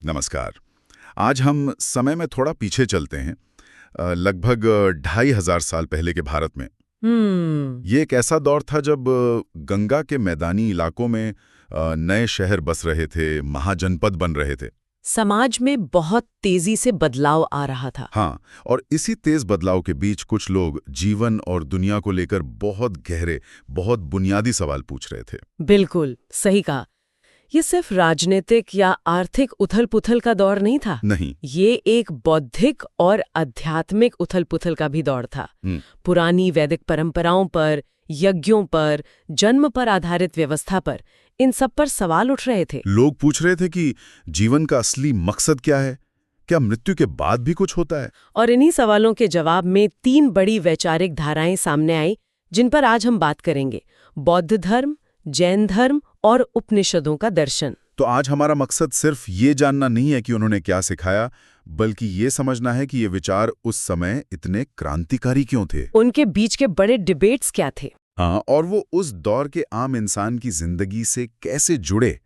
नमस्कार। आज हम समय में थोड़ा पीछे चलते हैं, लगभग 2500 साल पहले के भारत में। ये एक ऐसा दौर था जब गंगा के मैदानी इलाकों में नए शहर बस रहे थे, महाजनपद बन रहे थे। समाज में बहुत तेजी से बदलाव आ रहा था। हाँ, और इसी तेज बदलाव के बीच कुछ लोग जीवन और दुनिया को लेकर बहुत गहरे, बहुत बुनियादी सवाल पूछ रहे थे। बिल्कुल सही कहा। ये सिर्फ राजनीतिक या आर्थिक उथल-पुथल का दौर नहीं था। नहीं। ये एक बौद्धिक और आध्यात्मिक उथल-पुथल का भी दौर था। पुरानी वैदिक परंपराओं पर, यज्ञों पर, जन्म पर आधारित व्यवस्था पर, इन सब पर सवाल उठ रहे थे। लोग पूछ रहे थे कि जीवन का असली मकसद क्या है? क्या मृत्यु के बाद भी कुछ होता है? और इन्हीं सवालों के जवाब में 3 बड़ी वैचारिक धाराएं सामने आई, जिन पर आज हम बात करेंगे: बौद्ध धर्म, जैन धर्म और उपनिषदों का दर्शन। तो आज हमारा मकसद सिर्फ ये जानना नहीं है कि उन्होंने क्या सिखाया, बल्कि ये समझना है कि ये विचार उस समय इतने क्रांतिकारी क्यों थे। उनके बीच के बड़े डिबेट्स क्या थे। हाँ, और वो उस दौर के आम इंसान की जिंदगी से कैसे जुड़े।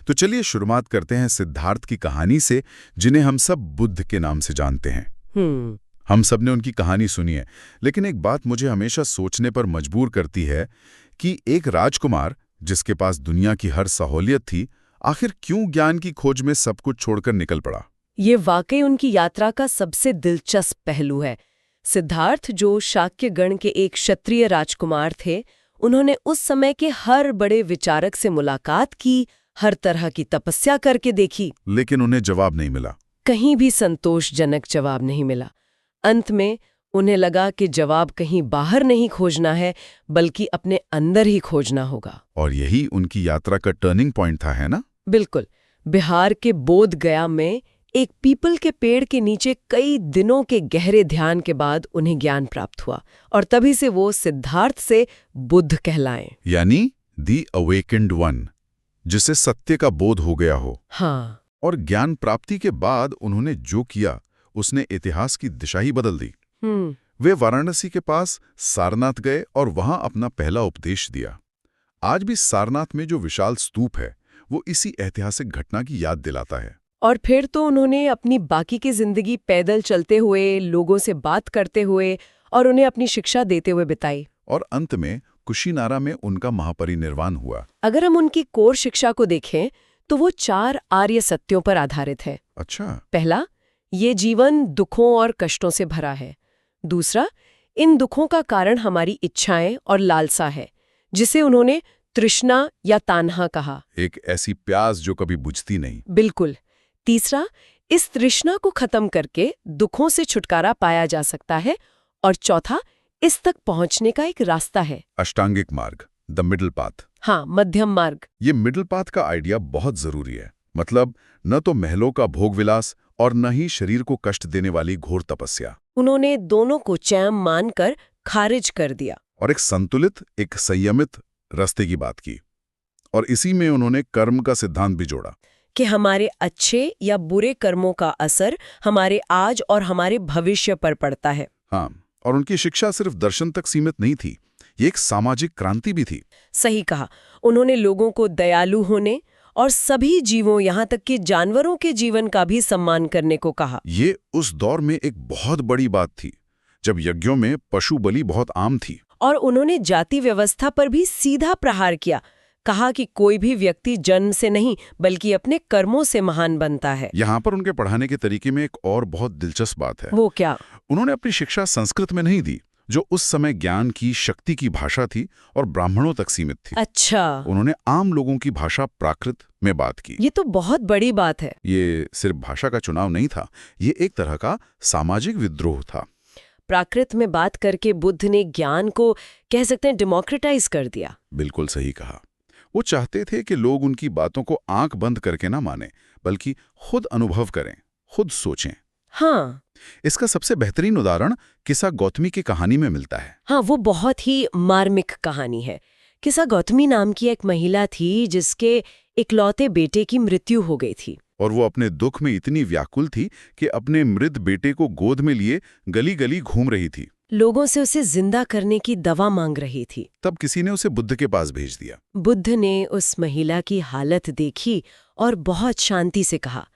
तो चलिए शुरुआत करते हैं सिद्धार्थ की कहानी से, जिन्हें हम सब बुद्ध के नाम से जानते हैं। हम सब ने उनकी कहानी सुनी है, लेकिन एक बात मुझे हमेशा सोचने पर मजबूर करती है कि एक राजकुमार जिसके पास दुनिया की हर सहूलियत थी, आखिर क्यों ज्ञान की खोज में सब कुछ छोड़कर निकल पड़ा। ये वाकई उनकी यात्रा का सबसे दिलचस्प पहलू है। सिद्धार्थ, जो शाक्य गण के एक क्षत्रिय राजकुमार थे, उन्होंने उस समय के हर बड़े विचारक से मुलाकात की, हर तरह की तपस्या करके देखी, लेकिन उन्हें जवाब नहीं मिला। कहीं भी संतोषजनक जवाब नहीं मिला। अंत में उन्हें लगा कि जवाब कहीं बाहर नहीं खोजना है, बल्कि अपने अंदर ही खोजना होगा। और यही उनकी यात्रा का टर्निंग पॉइंट था, है ना? बिल्कुल। बिहार के बोध गया में एक पीपल के पेड़ के नीचे कई दिनों के गहरे ध्यान के बाद उन्हें ज्ञान प्राप्त हुआ, और तभी से वो सिद्धार्थ से बुद्ध कहलाए। यानी दी अवेकेंड वन, जिसे सत्य का बोध हो गया हो। हाँ। और ज्ञान प्राप्ति के बाद उन्होंने जो किया, उसने इतिहास की दिशा ही बदल दी। वे वाराणसी के पास सारनाथ गए और वहां अपना पहला उपदेश दिया। आज भी सारनाथ में जो विशाल स्तूप है, वो इसी ऐतिहासिक घटना की याद दिलाता है। और फिर तो उन्होंने अपनी बाकी की जिंदगी पैदल चलते हुए, लोगों से बात करते हुए और उन्हें अपनी शिक्षा देते हुए बिताई। और अंत में कुशीनारा में उनका महापरिनिर्वाण हुआ। अगर हम उनकी कोर शिक्षा को देखें, तो वो 4 आर्य सत्यों पर आधारित है। अच्छा। पहला, ये जीवन दुखों और कष्टों से भरा है। दूसरा, इन दुखों का कारण हमारी इच्छाएं और लालसा है, जिसे उन्होंने तृष्णा या तान्हा कहा। एक ऐसी प्यास जो कभी बुझती नहीं। बिल्कुल। तीसरा, इस तृष्णा को खत्म करके दुखों से छुटकारा पाया जा सकता है। और चौथा, इस तक पहुंचने का एक रास्ता है, अष्टांगिक मार्ग, द मिडिल पाथ। हाँ, मध्यम मार्ग। ये मिडिल पाथ का आइडिया बहुत जरूरी है। मतलब न तो महलों का भोग विलास और न ही शरीर को कष्ट देने वाली घोर तपस्या। उन्होंने दोनों को चैम मानकर खारिज कर दिया और एक संतुलित, एक संयमित रास्ते की बात की। और इसी में उन्होंने कर्म का सिद्धांत भी जोड़ा कि हमारे अच्छे या बुरे कर्मों का असर हमारे आज और हमारे भविष्य पर पड़ता है। हाँ, और उनकी शिक्षा सिर्फ दर्शन तक सीमित नहीं थी, ये एक सामाजिक क्रांति भी थी। सही कहा। उन्होंने लोगों को दयालु होने और सभी जीवों, यहाँ तक कि जानवरों के जीवन का भी सम्मान करने को कहा। ये उस दौर में एक बहुत बड़ी बात थी, जब यज्ञों में पशु बलि बहुत आम थी। और उन्होंने जाति व्यवस्था पर भी सीधा प्रहार किया। कहा कि कोई भी व्यक्ति जन्म से नहीं, बल्कि अपने कर्मों से महान बनता है। यहाँ पर उनके पढ़ाने के तरीके में एक और बहुत दिलचस्प बात है। वो क्या? उन्होंने अपनी शिक्षा संस्कृत में नहीं दी, जो उस समय ज्ञान की, शक्ति की भाषा थी और ब्राह्मणों तक सीमित थी। अच्छा। उन्होंने आम लोगों की भाषा प्राकृत में बात की। ये तो बहुत बड़ी बात है। ये सिर्फ भाषा का चुनाव नहीं था, ये एक तरह का सामाजिक विद्रोह था। प्राकृत में बात करके बुद्ध ने ज्ञान को, कह सकते हैं, डेमोक्रेटाइज कर दिया। बिल्कुल सही कहा। वो चाहते थे कि लोग उनकी बातों को आंख बंद करके ना माने, बल्कि खुद अनुभव करें, खुद सोचें। हाँ। इसका सबसे बेहतरीन उदाहरण किस्सा गौतमी की कहानी में मिलता है। हाँ, वो बहुत ही मार्मिक कहानी है। किस्सा गौतमी नाम की एक महिला थी, जिसके इकलौते बेटे की मृत्यु हो गई थी। और वो अपने दुख में इतनी व्याकुल थी कि अपने मृत बेटे को गोद में लिए गली गली घूम रही थी। लोगों से उसे जिंदा करने की दवा मांग रही थी। तब किसी ने उसे बुद्ध के पास भेज दिया। बुद्ध ने उस महिला की हालत देखी और बहुत शांति से कहा,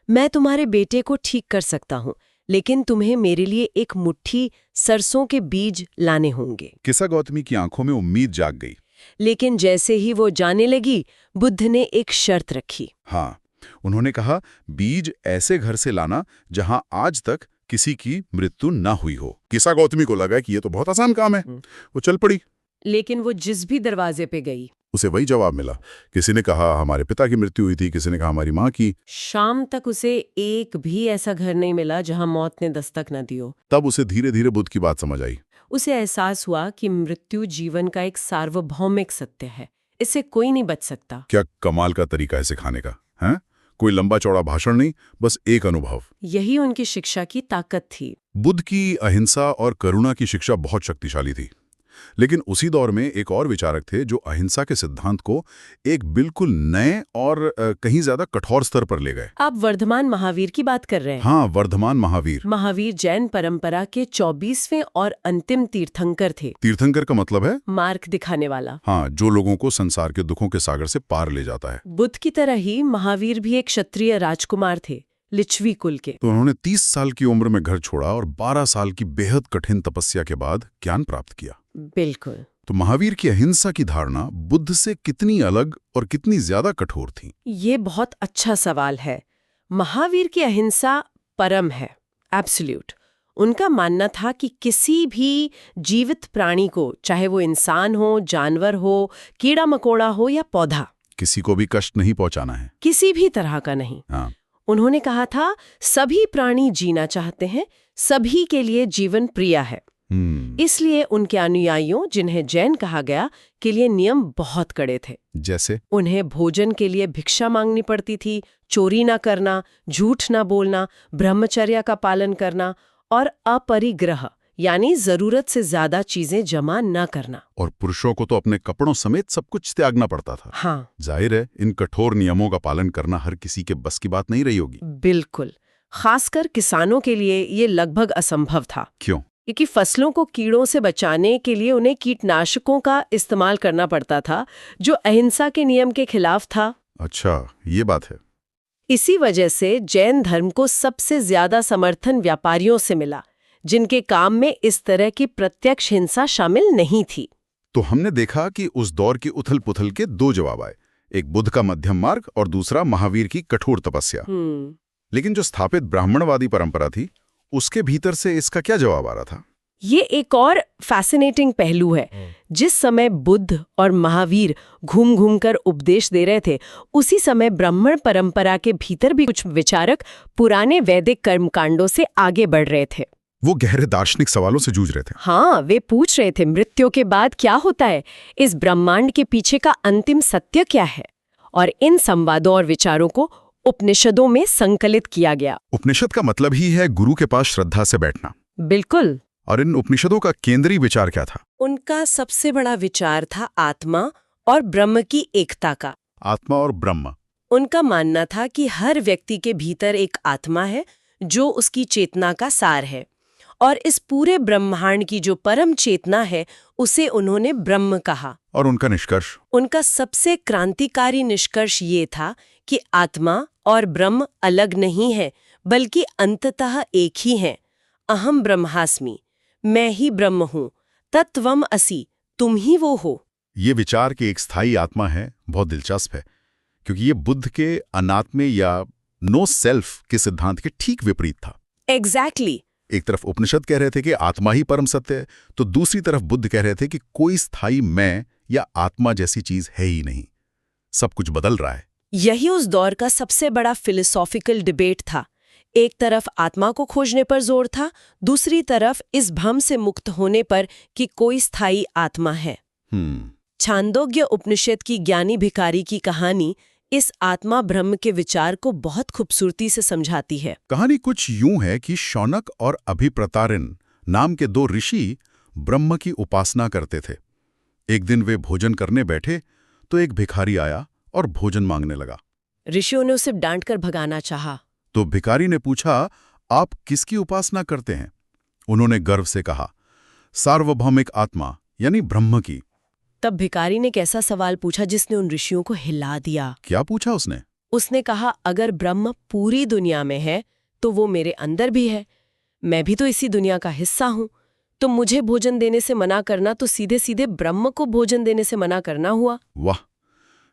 मैं तुम्हारे बेटे को ठीक कर सकता हूँ, लेकिन तुम्हें मेरे लिए एक मुट्ठी सरसों के बीज लाने होंगे। किसा गौतमी की आंखों में उम्मीद जाग गई। लेकिन जैसे ही वो जाने लगी, बुद्ध ने एक शर्त रखी। हाँ, उन्होंने कहा, बीज ऐसे घर से लाना जहां आज तक किसी की मृत्यु ना हुई हो। किसा गौतमी को लगा कि ये तो बहुत आसान काम है। वो चल पड़ी। लेकिन वो जिस भी दरवाजे पे गई, उसे वही जवाब मिला। किसी ने कहा हमारे पिता की मृत्यु हुई थी, किसी ने कहा हमारी माँ की। शाम तक उसे एक भी ऐसा घर नहीं मिला जहां मौत ने दस्तक न दी हो। तब उसे धीरे धीरे बुद्ध की बात समझ आई। उसे एहसास हुआ कि मृत्यु जीवन का एक सार्वभौमिक सत्य है, इससे कोई नहीं बच सकता। क्या कमाल का तरीका है सिखाने का, है? कोई लंबा चौड़ा भाषण नहीं, बस एक अनुभव। यही उनकी शिक्षा की ताकत थी। बुद्ध की अहिंसा और करुणा की शिक्षा बहुत शक्तिशाली थी। लेकिन उसी दौर में एक और विचारक थे जो अहिंसा के सिद्धांत को एक बिल्कुल नए और कहीं ज्यादा कठोर स्तर पर ले गए। आप वर्धमान महावीर की बात कर रहे हैं? हाँ, वर्धमान महावीर। महावीर जैन परंपरा के 24वें और अंतिम तीर्थंकर थे। तीर्थंकर का मतलब है मार्ग दिखाने वाला। हाँ, जो लोगों को संसार के दुखों के सागर से पार ले जाता है। बुद्ध की तरह ही महावीर भी एक क्षत्रिय राजकुमार थे, लिच्छवी कुल के। तो उन्होंने 30 साल की उम्र में घर छोड़ा और 12 साल की बेहद कठिन तपस्या के बाद ज्ञान प्राप्त किया। बिल्कुल। तो महावीर की अहिंसा की धारणा बुद्ध से कितनी अलग और कितनी ज्यादा कठोर थी? ये बहुत अच्छा सवाल है। महावीर की अहिंसा परम है, एब्सोल्यूट। उनका मानना था कि किसी भी जीवित प्राणी को, चाहे वो इंसान हो, जानवर हो, कीड़ा मकोड़ा हो या पौधा, किसी को भी कष्ट नहीं पहुंचाना है, किसी भी तरह का नहीं। हाँ। उन्होंने कहा था, सभी प्राणी जीना चाहते हैं, सभी के लिए जीवन प्रिय है। इसलिए उनके अनुयायियों, जिन्हें जैन कहा गया, के लिए नियम बहुत कड़े थे। जैसे उन्हें भोजन के लिए भिक्षा मांगनी पड़ती थी, चोरी ना करना, झूठ ना बोलना, ब्रह्मचर्य का पालन करना और अपरिग्रह यानी जरूरत से ज्यादा चीजें जमा न करना। और पुरुषों को तो अपने कपड़ों समेत सब कुछ त्यागना पड़ता था। हाँ, जाहिर है इन कठोर नियमों का पालन करना हर किसी के बस की बात नहीं रही होगी। बिल्कुल। खासकर किसानों के लिए ये लगभग असंभव था। क्यों? क्योंकि फसलों को कीड़ों से बचाने के लिए उन्हें कीटनाशकों का इस्तेमाल करना पड़ता था, जो अहिंसा के नियम के खिलाफ था। अच्छा, ये बात है। इसी वजह से जैन धर्म को सबसे ज्यादा समर्थन व्यापारियों से मिला, जिनके काम में इस तरह की प्रत्यक्ष हिंसा शामिल नहीं थी। तो हमने देखा कि उस दौर की उथल-पुथल के दो जवाब आए, एक बुद्ध का मध्यम मार्ग और दूसरा महावीर की कठोर तपस्या। लेकिन जो स्थापित ब्राह्मणवादी परंपरा थी, उसके भीतर से इसका क्या जवाब आ रहा था? ये एक और फैसिनेटिंग पहलू है। जिस समय बुद्ध और महावीर घूम घूम कर उपदेश दे रहे थे, उसी समय ब्राह्मण परंपरा के भीतर भी कुछ विचारक पुराने वैदिक कर्मकांडों से आगे बढ़ रहे थे। वो गहरे दार्शनिक सवालों से जूझ रहे थे। हाँ, वे पूछ रहे थे, मृत्यु के बाद क्या होता है? इस ब्रह्मांड के पीछे का अंतिम सत्य क्या है? और इन संवादों और विचारों को उपनिषदों में संकलित किया गया। उपनिषद का मतलब ही है गुरु के पास श्रद्धा से बैठना। बिल्कुल। और इन उपनिषदों का केंद्रीय विचार क्या था? उनका सबसे बड़ा विचार था आत्मा और ब्रह्म की एकता का। आत्मा और ब्रह्म। उनका मानना था कि हर व्यक्ति के भीतर एक आत्मा है जो उसकी चेतना का सार है, और इस पूरे ब्रह्मांड की जो परम चेतना है उसे उन्होंने ब्रह्म कहा। और उनका निष्कर्ष? उनका सबसे क्रांतिकारी निष्कर्ष ये था कि आत्मा और ब्रह्म अलग नहीं है, बल्कि अंततः एक ही हैं। अहम ब्रह्मास्मि, मैं ही ब्रह्म हूँ, तत्वम असि, तुम ही वो हो। ये विचार की एक स्थायी आत्मा है, बहुत दिलचस्प है, क्योंकि ये बुद्ध के अनात्मे या नो सेल्फ के सिद्धांत के ठीक विपरीत था। एग्जैक्टली। एक तरफ उपनिषद कह रहे थे कि आत्मा ही परम सत्य है, तो दूसरी तरफ बुद्ध कह रहे थे कि कोई स्थायी मैं या आत्मा जैसी चीज है ही नहीं, सब कुछ बदल रहा है। यही उस दौर का सबसे बड़ा फिलोसॉफिकल डिबेट था। एक तरफ आत्मा को खोजने पर जोर था, दूसरी तरफ इस भ्रम से मुक्त होने पर कि कोई स्थायी आत्मा है। छांदोग्य उपनिषद की ज्ञानी भिखारी की कहानी इस आत्मा ब्रह्म के विचार को बहुत खूबसूरती से समझाती है। कहानी कुछ यूं है कि शौनक और अभिप्रतारिन नाम के दो ऋषि ब्रह्म की उपासना करते थे। एक दिन वे भोजन करने बैठे तो एक भिखारी आया और भोजन मांगने लगा। ऋषियों ने उसे डांटकर भगाना चाहा। तो भिखारी ने पूछा, आप किसकी उपासना करते हैं? उन्होंने गर्व से कहा, सार्वभौमिक आत्मा यानी ब्रह्म की। तब भिखारी ने कैसा सवाल पूछा जिसने उन ऋषियों को हिला दिया। क्या पूछा उसने? उसने कहा, अगर ब्रह्म पूरी दुनिया में है तो वो मेरे अंदर भी है। मैं भी तो इसी दुनिया का हिस्सा हूं। तो मुझे भोजन देने से मना करना तो सीधे सीधे ब्रह्म को भोजन देने से मना करना हुआ। वाह!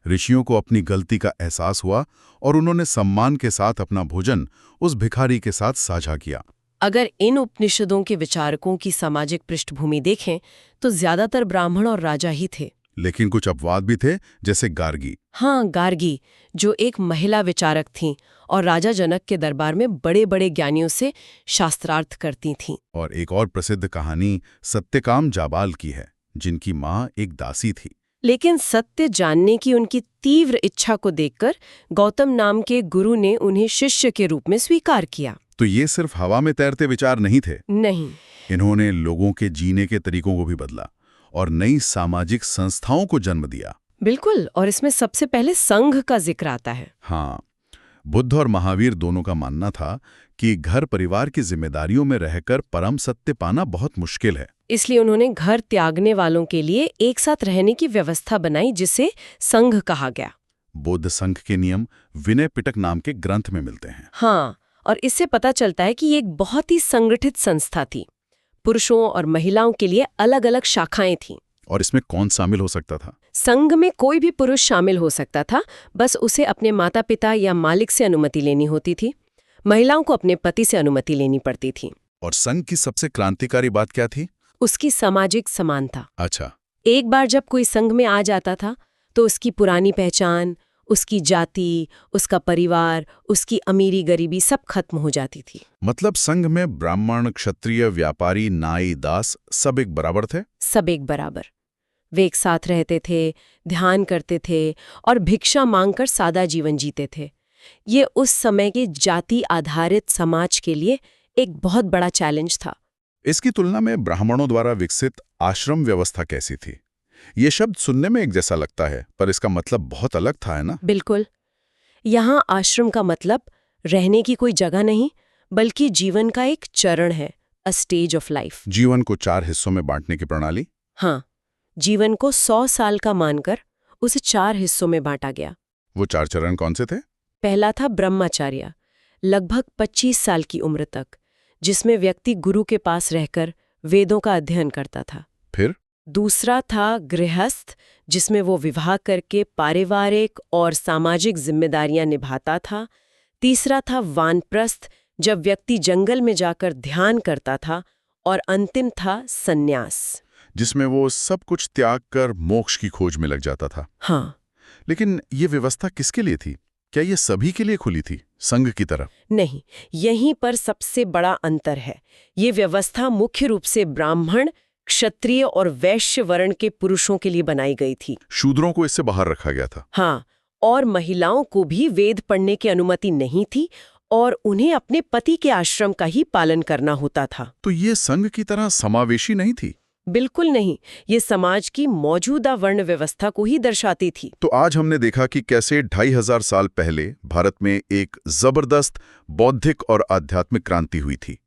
ऋषियों को अपनी गलती का एहसास हुआ और उन्होंने सम्मान के साथ अपना भोजन उस भिखारी के साथ साझा किया। अगर इन उपनिषदों के विचारकों की सामाजिक पृष्ठभूमि देखें तो ज्यादातर ब्राह्मण और राजा ही थे। लेकिन कुछ अपवाद भी थे, जैसे गार्गी। हाँ, गार्गी, जो एक महिला विचारक थीं और राजा जनक के दरबार में बड़े बड़े ज्ञानियों से शास्त्रार्थ करती थीं। और एक और प्रसिद्ध कहानी सत्यकाम जाबाल की है, जिनकी माँ एक दासी थी। लेकिन सत्य जानने की उनकी तीव्र इच्छा को देखकर गौतम नाम के गुरु ने उन्हें शिष्य के रूप में स्वीकार किया। तो ये सिर्फ हवा में तैरते विचार नहीं थे। नहीं, इन्होंने लोगों के जीने के तरीकों को भी बदला और नई सामाजिक संस्थाओं को जन्म दिया। बिल्कुल, और इसमें सबसे पहले संघ का जिक्र आता है। हाँ, बुद्ध और महावीर दोनों का मानना था कि घर परिवार की जिम्मेदारियों में रहकर परम सत्य पाना बहुत मुश्किल है। इसलिए उन्होंने घर त्यागने वालों के लिए एक साथ रहने की व्यवस्था बनाई, जिसे संघ कहा गया। बौद्ध संघ के नियम विनय पिटक नाम के ग्रंथ में मिलते हैं। हाँ, और इससे पता चलता है कि ये एक बहुत ही संगठित संस्था थी। पुरुषों और महिलाओं के लिए अलग अलग शाखाएं थीं। और इसमें कौन शामिल हो सकता था? संघ में कोई भी पुरुष शामिल हो सकता था, बस उसे अपने माता पिता या मालिक से अनुमति लेनी होती थी। महिलाओं को अपने पति से अनुमति लेनी पड़ती थी। और संघ की सबसे क्रांतिकारी बात क्या थी? उसकी सामाजिक समानता। अच्छा। एक बार जब कोई संघ में आ जाता था तो उसकी पुरानी पहचान, उसकी जाति, उसका परिवार, उसकी अमीरी गरीबी सब खत्म हो जाती थी। मतलब संघ में ब्राह्मण, क्षत्रिय, व्यापारी, नाई, दास सब एक बराबर थे? सब एक बराबर। वे एक साथ रहते थे, ध्यान करते थे और भिक्षा मांगकर सादा जीवन जीते थे। ये उस समय के जाति आधारित समाज के लिए एक बहुत बड़ा चैलेंज था। इसकी तुलना में ब्राह्मणों द्वारा विकसित आश्रम व्यवस्था कैसी थी? ये शब्द सुनने में एक जैसा लगता है, पर इसका मतलब बहुत अलग था, है ना? बिल्कुल। यहाँ आश्रम का मतलब रहने की कोई जगह नहीं, बल्कि जीवन का एक चरण है, अ स्टेज ऑफ लाइफ। जीवन को 4 हिस्सों में बांटने की प्रणाली? हाँ, जीवन को 100 साल का मानकर उसे 4 हिस्सों में बांटा गया। वो 4 चरण कौन से थे? पहला था ब्रह्मचर्य, लगभग 25 साल की उम्र तक, जिसमें व्यक्ति गुरु के पास रहकर वेदों का अध्ययन करता था। फिर दूसरा था गृहस्थ, जिसमें वो विवाह करके पारिवारिक और सामाजिक जिम्मेदारियां निभाता था। तीसरा था वानप्रस्थ, जब व्यक्ति जंगल में जाकर ध्यान करता था। और अंतिम था सन्यास, जिसमें वो सब कुछ त्याग कर मोक्ष की खोज में लग जाता था। हाँ, लेकिन ये व्यवस्था किसके लिए थी? क्या ये सभी के लिए खुली थी, संघ की तरह? नहीं, यहीं पर सबसे बड़ा अंतर है। ये व्यवस्था मुख्य रूप से ब्राह्मण, क्षत्रिय और वैश्य वर्ण के पुरुषों के लिए बनाई गई थी। शूद्रों को इससे बाहर रखा गया था। हाँ, और महिलाओं को भी वेद पढ़ने की अनुमति नहीं थी और उन्हें अपने पति के आश्रम का ही पालन करना होता था। तो ये संघ की तरह समावेशी नहीं थी? बिल्कुल नहीं, ये समाज की मौजूदा वर्ण व्यवस्था को ही दर्शाती थी। तो आज हमने देखा कि कैसे 2500 साल पहले भारत में एक जबरदस्त बौद्धिक और आध्यात्मिक क्रांति हुई थी।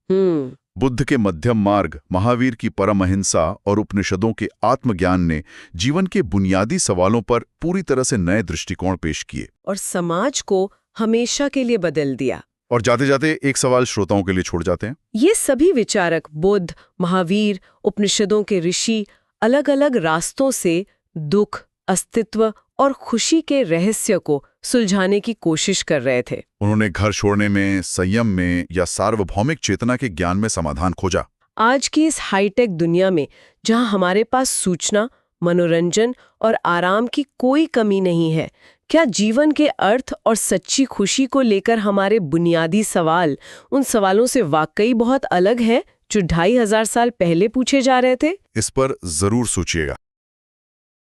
बुद्ध के मध्यम मार्ग, महावीर की परम अहिंसा और उपनिषदों के आत्मज्ञान ने जीवन के बुनियादी सवालों पर पूरी तरह से नए दृष्टिकोण पेश किए और समाज को हमेशा के लिए बदल दिया। और जाते जाते एक सवाल श्रोताओं के लिए छोड़ जाते हैं। ये सभी विचारक, बुद्ध, महावीर, उपनिषदों के ऋषि, अलग अलग रास्तों से दुख, अस्तित्व और खुशी के रहस्य को सुलझाने की कोशिश कर रहे थे। उन्होंने घर छोड़ने में, संयम में या सार्वभौमिक चेतना के ज्ञान में समाधान खोजा। आज की इस हाईटेक दुनिया में, जहां हमारे पास सूचना, मनोरंजन और आराम की कोई कमी नहीं है, क्या जीवन के अर्थ और सच्ची खुशी को लेकर हमारे बुनियादी सवाल उन सवालों से वाकई बहुत अलग है जो 2500 साल पहले पूछे जा रहे थे? इस पर जरूर सोचिएगा।